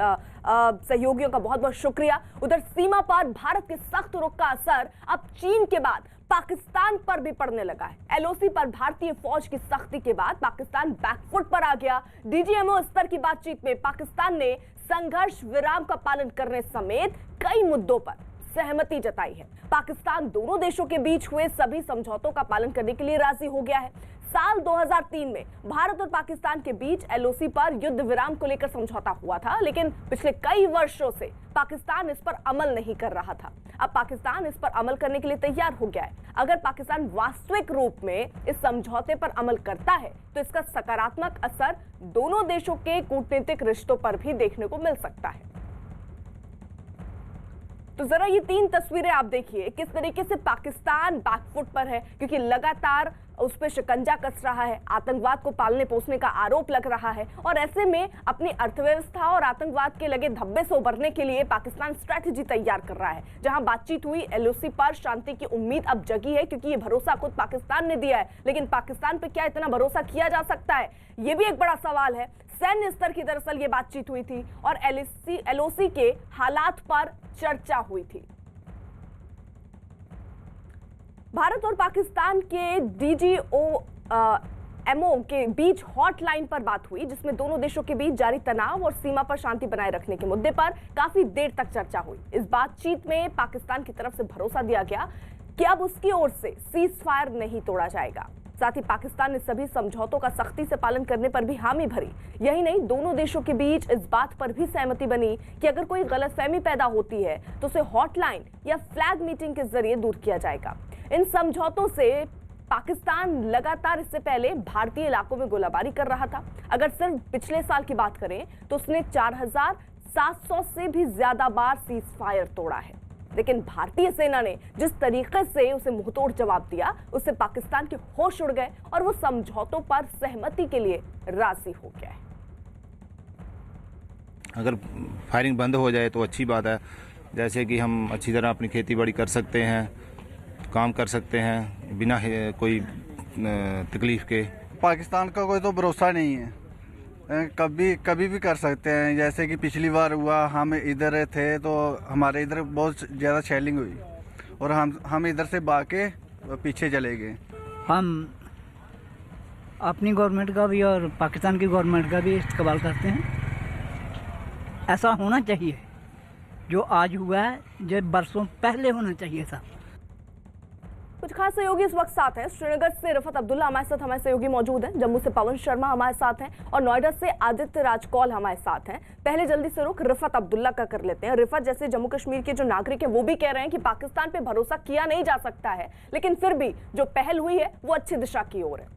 सहयोगियों का बहुत बहुत शुक्रिया। उधर सीमा पर भारत के सख्त रुख का असर अब चीन के बाद पाकिस्तान पर भी पड़ने लगा है। एलओसी पर भारतीय फौज की सख्ती के बाद पाकिस्तान बैकफुट पर आ गया। डीजीएमओ स्तर की बातचीत में पाकिस्तान ने संघर्ष विराम का पालन करने समेत कई मुद्दों पर सहमति जताई है। पाकिस्तान दोनों देशों के बीच हुए सभी समझौतों का पालन करने के लिए राजी हो गया है। साल 2003 में भारत और पाकिस्तान के बीच एलओसी पर युद्ध विराम को लेकर समझौता हुआ था, लेकिन पिछले कई वर्षों से पाकिस्तान इस पर अमल नहीं कर रहा था। अब पाकिस्तान इस पर अमल करने के लिए तैयार हो गया है। अगर पाकिस्तान वास्तविक रूप में इस समझौते पर अमल करता है तो इसका सकारात्मक असर दोनों देशों के कूटनीतिक रिश्तों पर भी देखने को मिल सकता है। तो जरा ये 3 तस्वीरें आप देखिए किस तरीके से पाकिस्तान बैकफुट पर है, क्योंकि लगातार उस पर शिकंजा कस रहा है, आतंकवाद को पालने पोसने का आरोप लग रहा है और ऐसे में अपनी अर्थव्यवस्था और आतंकवाद के लगे धब्बे से उबरने के लिए पाकिस्तान स्ट्रैटेजी तैयार कर रहा है। जहां बातचीत हुई, एलओसी पर शांति की उम्मीद अब जगी है, क्योंकि ये भरोसा खुद पाकिस्तान ने दिया है। लेकिन पाकिस्तान पे क्या इतना भरोसा किया जा सकता है, ये भी एक बड़ा सवाल है। सैन्य स्तर की दरअसल ये बातचीत हुई थी और एलओसी के हालात पर चर्चा हुई थी। भारत और पाकिस्तान के डीजीएमओ के बीच हॉटलाइन पर बात हुई, जिसमें दोनों देशों के बीच जारी तनाव और सीमा पर शांति बनाए रखने के मुद्दे पर काफी देर तक चर्चा हुई। इस बातचीत में पाकिस्तान की तरफ से भरोसा दिया गया कि अब उसकी ओर से सीज फायर नहीं तोड़ा जाएगा। साथ ही पाकिस्तान ने सभी समझौतों का सख्ती से पालन करने पर भी हामी भरी। यही नहीं, दोनों देशों के बीच इस बात पर भी सहमति बनी कि अगर कोई गलतफहमी पैदा होती है तो उसे हॉटलाइन या फ्लैग मीटिंग के जरिए दूर किया जाएगा। इन समझौतों से पाकिस्तान लगातार इससे पहले भारतीय इलाकों में गोलाबारी कर रहा था। अगर सिर्फ पिछले साल की बात करें तो उसने 4700 से भी ज्यादा बार सीज फायर तोड़ा है। लेकिन भारतीय सेना ने जिस तरीके से उसे मुंहतोड़ जवाब दिया, उससे पाकिस्तान के होश उड़ गए और वो समझौतों पर सहमति के लिए राजी हो गया है। अगर फायरिंग बंद हो जाए तो अच्छी बात है, जैसे कि हम अच्छी तरह अपनी खेती बाड़ी कर सकते हैं, काम कर सकते हैं बिना कोई तकलीफ के। पाकिस्तान का कोई तो भरोसा नहीं है, कभी भी कर सकते हैं। जैसे कि पिछली बार हुआ, हम इधर थे तो हमारे इधर बहुत ज़्यादा शेलिंग हुई और हम इधर से भाग के पीछे चले गए। हम अपनी गवर्नमेंट का भी और पाकिस्तान की गवर्नमेंट का भी इस्तेमाल करते हैं। ऐसा होना चाहिए, जो आज हुआ है जो बरसों पहले होना चाहिए था। कुछ खास सहयोगी इस वक्त साथ हैं। श्रीनगर से रिफत अब्दुल्ला हमारे साथ हमारे सहयोगी मौजूद हैं, जम्मू से पवन शर्मा हमारे साथ हैं और नोएडा से आदित्य राजकौल हमारे साथ हैं। पहले जल्दी से रुख रिफत अब्दुल्ला का कर लेते हैं। रिफत, जैसे जम्मू कश्मीर के जो नागरिक हैं वो भी कह रहे हैं कि पाकिस्तान पे भरोसा किया नहीं जा सकता है, लेकिन फिर भी जो पहल हुई है वो अच्छी दिशा की ओर है।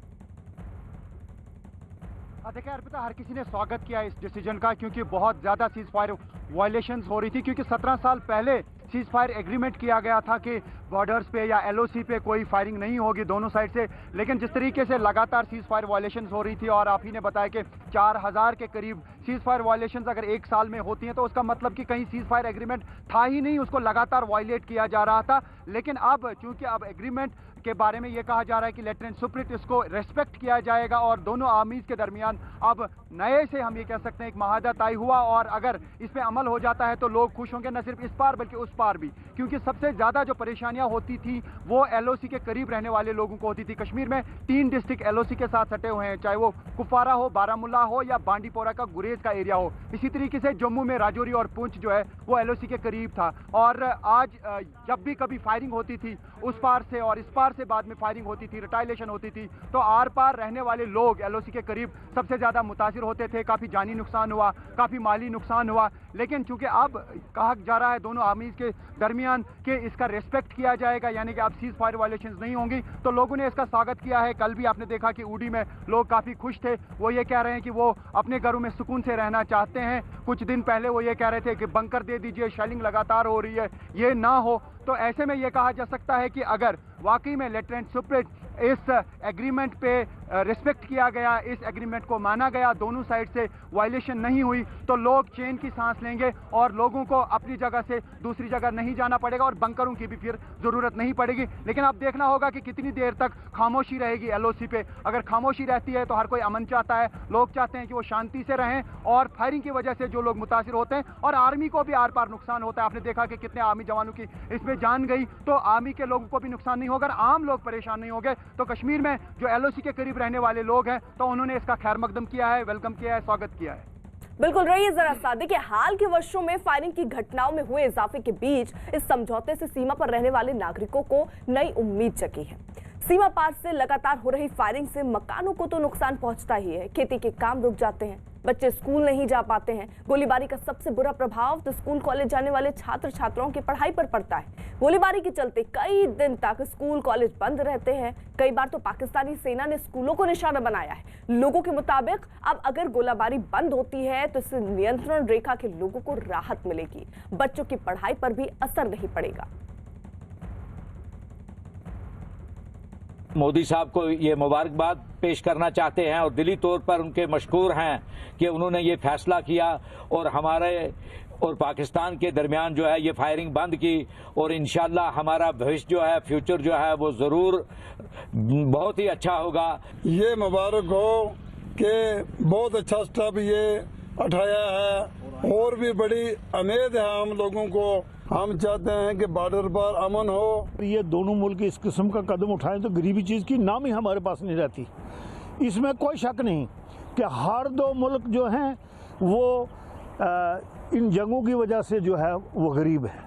देखिए अर्पिता, हर किसी ने स्वागत किया इस डिसीजन का, क्योंकि बहुत ज़्यादा सीज फायर वायलेशंस हो रही थी। क्योंकि 17 साल पहले सीज फायर एग्रीमेंट किया गया था कि बॉर्डर्स पे या एलओसी पे कोई फायरिंग नहीं होगी दोनों साइड से, लेकिन जिस तरीके से लगातार सीज फायर वायलेशंस हो रही थी और आप ही ने बताया कि 4000 के करीब सीज फायर वायलेशंस अगर एक साल में होती हैं तो उसका मतलब कि कहीं सीज फायर एग्रीमेंट था ही नहीं, उसको लगातार वायलेट किया जा रहा था। लेकिन अब चूंकि अब एग्रीमेंट के बारे में ये कहा जा रहा है कि लेफ्टिनेंट सुप्रीत इसको रेस्पेक्ट किया जाएगा और दोनों आर्मीज के दरमियान अब नए से हम ये कह सकते हैं एक महादा तय हुआ और अगर इस पे अमल हो जाता है तो लोग खुश होंगे, न सिर्फ इस पार बल्कि उस पार भी। क्योंकि सबसे ज़्यादा जो परेशानियां होती थी वो एलओसी के करीब रहने वाले लोगों को होती थी। कश्मीर में 3 डिस्ट्रिक्ट एलओसी के साथ सटे हुए हैं, चाहे वो कुपवारा हो, बारामुल्ला हो या बांडीपोरा का गुरेज का एरिया हो। इसी तरीके से जम्मू में राजौरी और पुंछ जो है वो एलओसी के करीब था। और आज जब भी कभी फायरिंग होती थी उस पार से और इस पार से बाद में फायरिंग होती थी, रिटाइलेशन होती थी, तो आर पार रहने वाले लोग एलओसी के करीब सबसे ज़्यादा मुतासिर होते थे। काफ़ी जानी नुकसान हुआ, काफ़ी माली नुकसान हुआ। लेकिन चूंकि अब कहा जा रहा है दोनों आर्मीज के दरमियान कि इसका रेस्पेक्ट किया जाएगा, यानी कि अब सीज फायर वायलेशंस नहीं होंगी, तो लोगों ने इसका स्वागत किया है। कल भी आपने देखा कि ऊडी में लोग काफ़ी खुश थे, वो ये कह रहे हैं कि वो अपने घरों में सुकून से रहना चाहते हैं। कुछ दिन पहले वो ये कह रहे थे कि बंकर दे दीजिए, शेलिंग लगातार हो रही है, ये ना हो। तो ऐसे में ये कहा जा सकता है कि अगर वाकई में लेफ्टिनेंट सुप्रीत इस एग्रीमेंट पे रिस्पेक्ट किया गया, इस एग्रीमेंट को माना गया, दोनों साइड से वायलेशन नहीं हुई, तो लोग चैन की सांस लेंगे और लोगों को अपनी जगह से दूसरी जगह नहीं जाना पड़ेगा और बंकरों की भी फिर जरूरत नहीं पड़ेगी। लेकिन अब देखना होगा कि कितनी देर तक खामोशी रहेगी एलओसी पे। अगर खामोशी रहती है तो हर कोई अमन चाहता है, लोग चाहते हैं कि वो शांति से रहें, और फायरिंग की वजह से जो लोग मुतासिर होते हैं और आर्मी को भी आर पार नुकसान होता है। आपने देखा कि कितने आर्मी जवानों की इसमें जान गई, तो आर्मी के लोगों को भी नुकसान नहीं होगा, आम लोग परेशान नहीं होंगे। तो कश्मीर में जो एलओसी के करीब रहने वाले लोग हैं तो उन्होंने इसका खैर मकदम किया है, वेलकम किया है, स्वागत किया है। बिल्कुल रही जरा सा। देखिए, हाल के वर्षों में फायरिंग की घटनाओं में हुए इजाफे के बीच इस समझौते से सीमा पर रहने वाले नागरिकों को नई उम्मीद जगी है। सीमा पार से लगातार हो रही फायरिंग से मकानों को तो नुकसान पहुंचता ही है, खेती के काम रुक जाते हैं, बच्चे स्कूल नहीं जा पाते हैं। गोलीबारी का सबसे बुरा प्रभाव तो स्कूल कॉलेज जाने वाले छात्र छात्राओं की पढ़ाई पर पड़ता है। गोलीबारी के चलते कई दिन तक स्कूल कॉलेज बंद रहते हैं। कई बार तो पाकिस्तानी सेना ने स्कूलों को निशाना बनाया है। लोगों के मुताबिक अब अगर गोलीबारी बंद होती है तो इससे नियंत्रण रेखा के लोगों को राहत मिलेगी, बच्चों की पढ़ाई पर भी असर नहीं पड़ेगा। मोदी साहब को ये मुबारकबाद पेश करना चाहते हैं और दिली तौर पर उनके मशकूर हैं कि उन्होंने ये फैसला किया और हमारे और पाकिस्तान के दरमियान जो है ये फायरिंग बंद की, और इंशाल्लाह हमारा भविष्य जो है, फ्यूचर जो है वो ज़रूर बहुत ही अच्छा होगा। ये मुबारक हो कि बहुत अच्छा स्टेप ये उठाया है, और भी बड़ी उम्मीद है हम लोगों को। हम चाहते हैं कि बॉर्डर पर अमन हो। ये दोनों मुल्क इस किस्म का कदम उठाएं तो गरीबी चीज़ की नाम ही हमारे पास नहीं रहती। इसमें कोई शक नहीं कि हर दो मुल्क जो हैं वो इन जंगों की वजह से जो है वो गरीब है।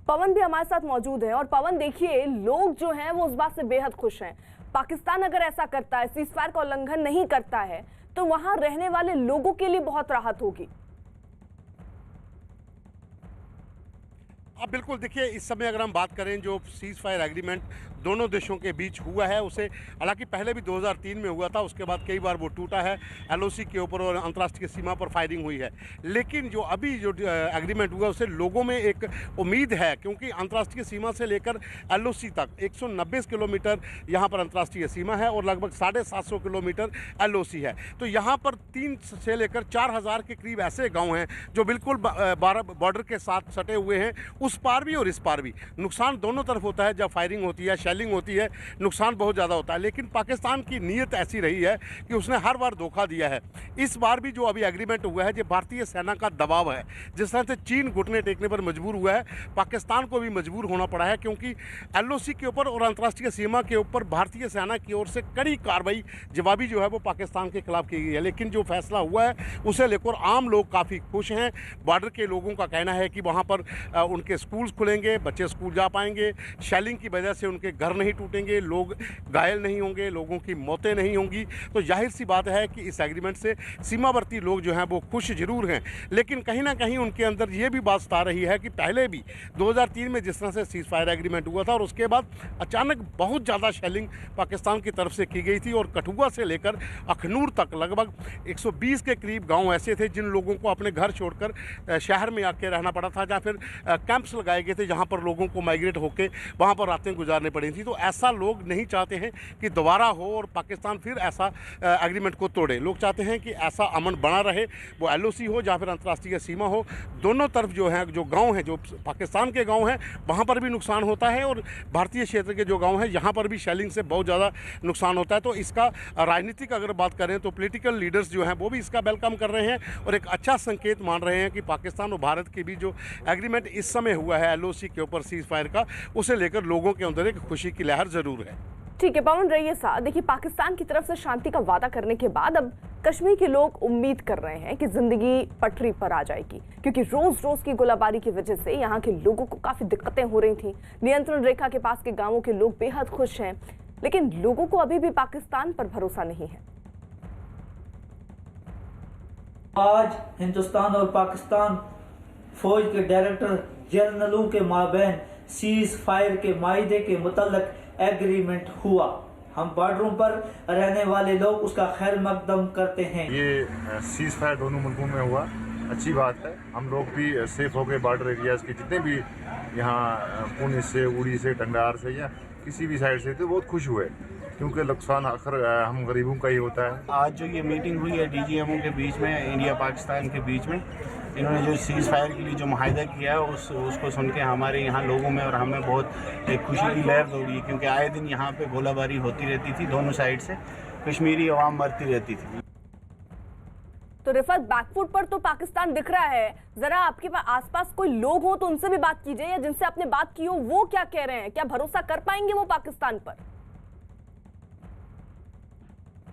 पवन भी हमारे साथ मौजूद है। और पवन, देखिए, लोग जो हैं वो उस बात से बेहद खुश हैं। पाकिस्तान अगर ऐसा करता है, सीज़फायर का उल्लंघन नहीं करता है, तो वहां रहने वाले लोगों के लिए बहुत राहत होगी। अब बिल्कुल देखिए, इस समय अगर हम बात करें जो सीज़ फायर एग्रीमेंट दोनों देशों के बीच हुआ है, उसे हालांकि पहले भी 2003 में हुआ था, उसके बाद कई बार वो टूटा है, एलओसी के ऊपर और अंतर्राष्ट्रीय सीमा पर फायरिंग हुई है। लेकिन जो अभी जो एग्रीमेंट हुआ उससे लोगों में एक उम्मीद है, क्योंकि अंतर्राष्ट्रीय सीमा से लेकर एलओसी तक 190 किलोमीटर यहाँ पर अंतर्राष्ट्रीय सीमा है और लगभग 750 किलोमीटर एलओसी है। तो यहाँ पर 3 से लेकर 4000 के करीब ऐसे गाँव हैं जो बिल्कुल बॉर्डर के साथ सटे हुए हैं, उस पार भी और इस पार भी। नुकसान दोनों तरफ होता है, जब फायरिंग होती है, शेलिंग होती है, नुकसान बहुत ज़्यादा होता है। लेकिन पाकिस्तान की नीयत ऐसी रही है कि उसने हर बार धोखा दिया है। इस बार भी जो अभी एग्रीमेंट हुआ है, जो भारतीय सेना का दबाव है, जिस तरह से चीन घुटने टेकने पर मजबूर हुआ है, पाकिस्तान को भी मजबूर होना पड़ा है, क्योंकि एलओसी के ऊपर और अंतर्राष्ट्रीय सीमा के ऊपर भारतीय सेना की ओर से कड़ी कार्रवाई जवाबी जो है वो पाकिस्तान के खिलाफ की गई है। लेकिन जो फैसला हुआ है उसे लेकर आम लोग काफ़ी खुश हैं। बॉर्डर के लोगों का कहना है कि वहाँ पर उनके स्कूल्स खुलेंगे, बच्चे स्कूल जा पाएंगे, शेलिंग की वजह से उनके घर नहीं टूटेंगे, लोग घायल नहीं होंगे, लोगों की मौतें नहीं होंगी। तो जाहिर सी बात है कि इस एग्रीमेंट से सीमावर्ती लोग जो हैं वो खुश जरूर हैं। लेकिन कहीं ना कहीं उनके अंदर ये भी बात सता रही है कि पहले भी 2003 में जिस तरह से सीज फायर एग्रीमेंट हुआ था और उसके बाद अचानक बहुत ज़्यादा शेलिंग पाकिस्तान की तरफ से की गई थी, और कठुआ से लेकर अखनूर तक लगभग 120 के करीब गाँव ऐसे थे जिन लोगों को अपने घर छोड़कर शहर में आके रहना पड़ा था, या फिर कैंप्स लगाए गए थे जहाँ पर लोगों को माइग्रेट होकर वहाँ पर रातें गुजारनी पड़ी थी। तो ऐसा लोग नहीं चाहते हैं कि दोबारा हो और पाकिस्तान फिर ऐसा एग्रीमेंट को तोड़े। लोग चाहते हैं कि ऐसा अमन बना रहे, वो एलओसी हो या फिर अंतर्राष्ट्रीय सीमा हो, दोनों तरफ जो है, जो गांव हैं, जो पाकिस्तान के गांव हैं, वहाँ पर भी नुकसान होता है, और भारतीय क्षेत्र के जो गांव हैं यहाँ पर भी शेलिंग से बहुत ज़्यादा नुकसान होता है। तो इसका राजनीतिक अगर बात करें तो पॉलिटिकल लीडर्स जो हैं वो भी इसका वेलकम कर रहे हैं और एक अच्छा संकेत मान रहे हैं कि पाकिस्तान और भारत के बीच जो एग्रीमेंट इस समय हुआ है एलओसी के ऊपर सीज फायर का, उसे लेकर लोगों के अंदर एक खुशी की लहर जरूर है। ठीक है पवन, रहिए साथ। देखिए, पाकिस्तान की तरफ से शांति का वादा करने के बाद अब कश्मीर के लोग उम्मीद कर रहे हैं कि जिंदगी पटरी पर आ जाएगी, क्योंकि रोज रोज की गोलाबारी की वजह से यहाँ के लोगों को काफी दिक्कतें हो रही थी। नियंत्रण रेखा के पास के गांवों के लोग बेहद खुश हैं, लेकिन लोगों को अभी भी पाकिस्तान पर भरोसा नहीं है। आज हिंदुस्तान और पाकिस्तान फौज के डायरेक्टर जनरलों के माबैन सीज फायर के मायदे के मुतल्लक एग्रीमेंट हुआ। हम बॉर्डरों पर रहने वाले लोग उसका खैर मकदम करते हैं। ये सीज फायर दोनों मुल्कों में हुआ, अच्छी बात है। हम लोग भी सेफ हो गए। बॉर्डर एरियाज के जितने भी यहाँ पुंछ से, उड़ी से, टंडार से या किसी भी साइड से थे बहुत खुश हुए। क्योंकि नुकसान आखिर हम गरीबों का ही होता है। आज जो ये मीटिंग हुई है DGMO के बीच में, इंडिया पाकिस्तान के बीच में, इन्होंने जो सीज़ फायर के लिए जो मुआहदा किया है उसको सुन के हमारे यहाँ लोगों में और हमें बहुत एक खुशी की लहर दौड़ी है, क्योंकि आए दिन यहाँ पे गोलाबारी होती रहती थी, दोनों साइड से कश्मीरी अवाम मरती रहती थी। तो रिफत, बैकफुट पर तो पाकिस्तान दिख रहा है, जरा आपके पास आसपास कोई लोग हो तो उनसे भी बात कीजिए, या जिनसे आपने बात की हो वो क्या कह रहे हैं, क्या भरोसा कर पाएंगे वो पाकिस्तान पर?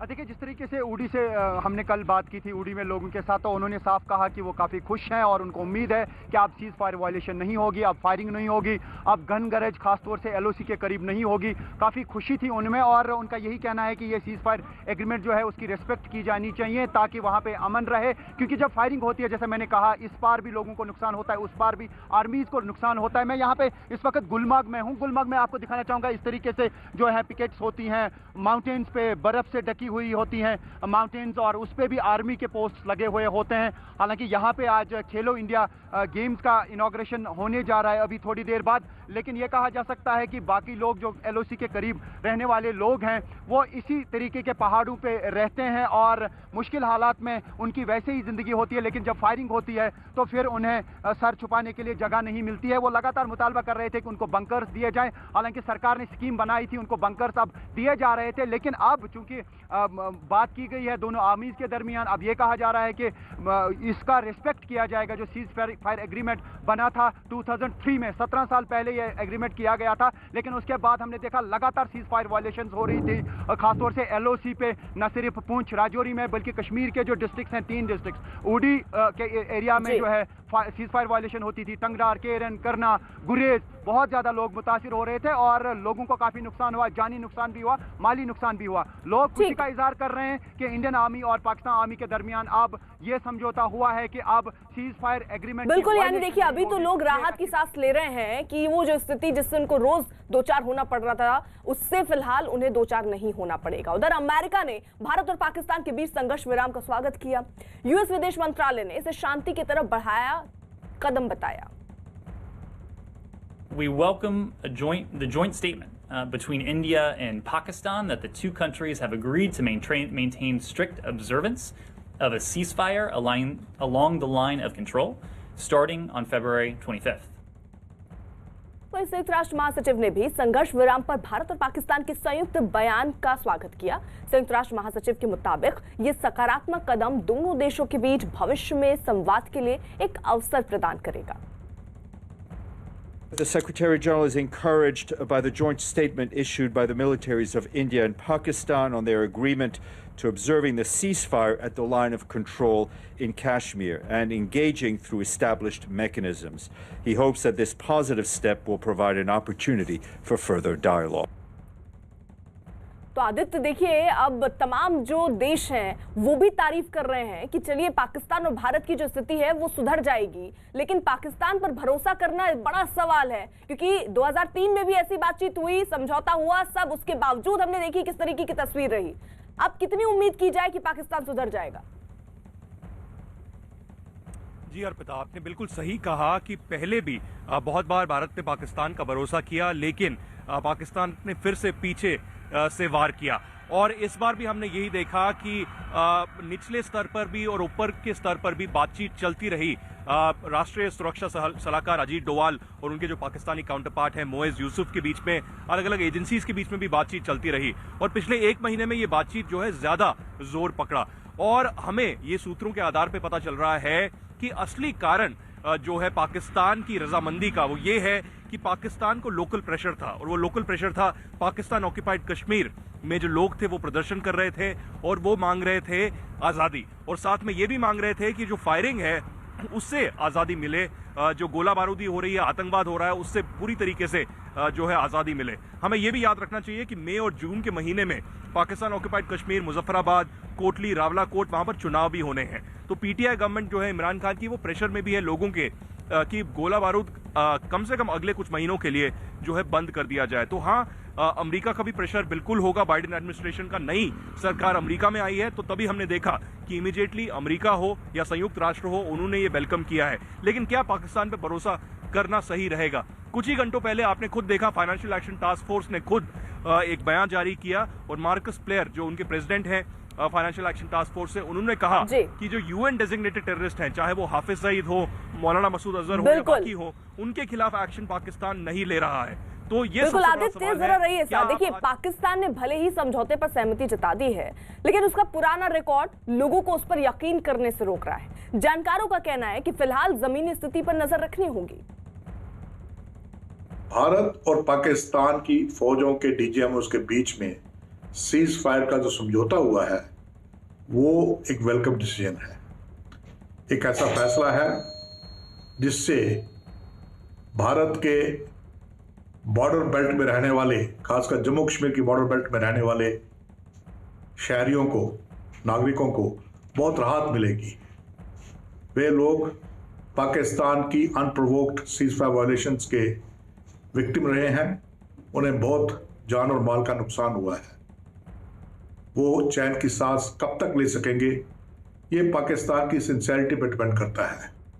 देखिए, जिस तरीके से उड़ी से हमने कल बात की थी उड़ी में लोगों के साथ, तो उन्होंने साफ कहा कि वो काफ़ी खुश हैं और उनको उम्मीद है कि अब सीज़ फायर वायलेशन नहीं होगी, अब फायरिंग नहीं होगी, अब गन गैरेज खासतौर से LOC के करीब नहीं होगी। काफ़ी खुशी थी उनमें और उनका यही कहना है कि ये सीज़ फायर एग्रीमेंट जो है उसकी रिस्पेक्ट की जानी चाहिए ताकि वहाँ पर अमन रहे, क्योंकि जब फायरिंग होती है, जैसे मैंने कहा, इस पार भी लोगों को नुकसान होता है, उस पार भी आर्मीज़ को नुकसान होता है। मैं यहाँ पे इस वक्त गुलमर्ग में हूँ। गुलमर्ग में आपको दिखाना चाहूँगा, इस तरीके से जो है पिकेट्स होती हैं, माउंटेन्स पे बर्फ़ से ढकी हुई होती हैं माउंटेन्स, और उस पे भी आर्मी के पोस्ट लगे हुए होते हैं। हालांकि यहाँ पे आज खेलो इंडिया गेम्स का इनॉग्रेशन होने जा रहा है अभी थोड़ी देर बाद, लेकिन ये कहा जा सकता है कि बाकी लोग जो LOC के करीब रहने वाले लोग हैं वो इसी तरीके के पहाड़ों पे रहते हैं और मुश्किल हालात में उनकी वैसे ही ज़िंदगी होती है, लेकिन जब फायरिंग होती है तो फिर उन्हें सर छुपाने के लिए जगह नहीं मिलती है। वो लगातार मुतालबा कर रहे थे कि उनको बंकर्स दिए जाएं, हालांकि सरकार ने स्कीम बनाई थी, उनको बंकर्स अब दिए जा रहे थे, लेकिन अब चूंकि बात की गई है दोनों आर्मीज़ के दरमियान, अब ये कहा जा रहा है कि इसका रिस्पेक्ट किया जाएगा। जो सीज़ फायर एग्रीमेंट बना था 2003 में, 17 साल पहले ये एग्रीमेंट किया गया था, लेकिन उसके बाद हमने देखा लगातार सीज़ फायर वायलेशंस हो रही थी, खासतौर से LOC पे, न सिर्फ पुंछ राजौरी में बल्कि कश्मीर के जो डिस्ट्रिक्ट्स हैं, 3 डिस्ट्रिक्ट्स उड़ी के एरिया में जो है सीज़ फायर वायलेशन होती थी। टंगरार, केरन, करना, गुरेज, बहुत ज़्यादा लोग मुतासिर हो रहे थे और लोगों को काफ़ी नुकसान हुआ, जानी नुकसान भी हुआ, माली नुकसान भी हुआ। लोग खुशी का इजहार कर रहे हैं कि इंडियन आर्मी और पाकिस्तान आर्मी के दरमियान अब ये समझौता हुआ है कि अब सीज़ फायर एग्रीमेंट बिल्कुल, यानी देखिए अभी तो लोग राहत की सांस ले रहे हैं कि वो जो स्थिति जिससे उनको रोज 2-4 होना पड़ रहा था, उससे फिलहाल उन्हें 2-4 नहीं होना पड़ेगा। उधर अमेरिका ने भारत और पाकिस्तान के बीच संघर्ष विराम का स्वागत किया। US विदेश मंत्रालय ने इसे शांति की तरफ बढ़ाया कदम बताया। We welcome the joint statement between India and Pakistan that the two countries have agreed to maintain strict observance of a ceasefire along the line of control starting on February 25th. वहीं संयुक्त राष्ट्र महासचिव ने भी संघर्ष विराम पर भारत और पाकिस्तान के संयुक्त बयान का स्वागत किया। संयुक्त राष्ट्र महासचिव के मुताबिक ये सकारात्मक कदम दोनों देशों के बीच भविष्य में संवाद के लिए एक अवसर प्रदान करेगा। The Secretary General is encouraged by the joint statement issued by the militaries of India and Pakistan on their agreement to observing the ceasefire at the line of control in Kashmir and engaging through established mechanisms. He hopes that this positive step will provide an opportunity for further dialogue. तो आदित्य देखिए, अब तमाम जो देश हैं वो भी तारीफ कर रहे हैं कि चलिए पाकिस्तान और भारत की जो स्थिति है वो सुधर जाएगी, लेकिन पाकिस्तान पर भरोसा करना बड़ा सवाल है, क्योंकि 2003 में भी ऐसी बातचीत हुई, समझौता हुआ, सब उसके बावजूद हमने देखी किस तरीके की तस्वीर रही। अब कितनी उम्मीद की जाए कि पाकिस्तान सुधर जाएगा? जी अर्पिता, आपने बिल्कुल सही कहा कि पहले भी बहुत बार भारत ने पाकिस्तान का भरोसा किया, लेकिन पाकिस्तान ने फिर से पीछे से वार किया, और इस बार भी हमने यही देखा कि निचले स्तर पर भी और ऊपर के स्तर पर भी बातचीत चलती रही। राष्ट्रीय सुरक्षा सलाहकार अजीत डोवाल और उनके जो पाकिस्तानी काउंटर पार्ट हैं मोएज यूसुफ के बीच में, अलग अलग एजेंसीज के बीच में भी बातचीत चलती रही, और पिछले 1 महीने में ये बातचीत जो है ज्यादा जोर पकड़ा, और हमें ये सूत्रों के आधार पर पता चल रहा है कि असली कारण जो है पाकिस्तान की रजामंदी का वो ये है कि पाकिस्तान को लोकल प्रेशर था, और वो लोकल प्रेशर था पाकिस्तान ऑक्यूपाइड कश्मीर में जो लोग थे वो प्रदर्शन कर रहे थे और वो मांग रहे थे आज़ादी, और साथ में ये भी मांग रहे थे कि जो फायरिंग है उससे आज़ादी मिले, जो गोला बारूदी हो रही है, आतंकवाद हो रहा है, उससे पूरी तरीके से जो है आज़ादी मिले। हमें यह भी याद रखना चाहिए कि मई और जून के महीने में पाकिस्तान ऑक्यूपाइड कश्मीर, मुजफ्फराबाद, कोटली, रावला कोट, वहां पर चुनाव भी होने हैं। तो पीटीआई गवर्नमेंट जो है इमरान खान की, वो प्रेशर में भी है लोगों के कि गोला बारूद कम से कम अगले कुछ महीनों के लिए जो है बंद कर दिया जाए। तो हाँ, अमेरिका का भी प्रेशर बिल्कुल होगा, बाइडेन एडमिनिस्ट्रेशन का, नई सरकार अमेरिका में आई है, तो तभी हमने देखा कि इमीडिएटली अमेरिका हो या संयुक्त राष्ट्र हो, उन्होंने ये वेलकम किया है। लेकिन क्या पाकिस्तान पे भरोसा करना सही रहेगा? कुछ ही घंटों पहले आपने खुद देखा, फाइनेंशियल एक्शन टास्क फोर्स ने खुद एक बयान जारी किया और मार्कस प्लेयर जो उनके प्रेसिडेंट हैं फाइनेंशियल एक्शन टास्क फोर्स से, उन्होंने कहा कि जो यूएन डेजिग्नेटेड टेररिस्ट हैं, चाहे वो हाफिज सईद हो, मौलाना मसूद अजहर हो या बाकी हो, उनके खिलाफ एक्शन पाकिस्तान नहीं ले रहा है। तो ये बिल्कुल आदित्य, जरा रहिए साथ। देखिए, पाकिस्तान ने भले ही समझौते पर सहमति जता दी है, लेकिन उसका पुराना रिकॉर्ड लोगों को उस पर यकीन करने से रोक रहा है। जानकारों का कहना है कि फिलहाल जमीनी स्थिति पर नजर रखनी होगी। भारत और पाकिस्तान की फौजों के डीजीएमओ के बीच में सीज फायर का जो समझौता हुआ है वो एक वेलकम डिसीजन है। एक ऐसा फैसला है जिससे भारत के बॉर्डर बेल्ट में रहने वाले, खासकर जम्मू कश्मीर की बॉर्डर बेल्ट में रहने वाले शहरियों को, नागरिकों को बहुत राहत मिलेगी। वे लोग पाकिस्तान की अनप्रोवोक्ड सीज फायर वायलेशंस के विक्टिम रहे हैं, उन्हें बहुत जान और माल का नुकसान हुआ है। वो चैन की सांस कब तक ले सकेंगे, ये पाकिस्तान की सिंसेरिटी पर डिपेंड करता है।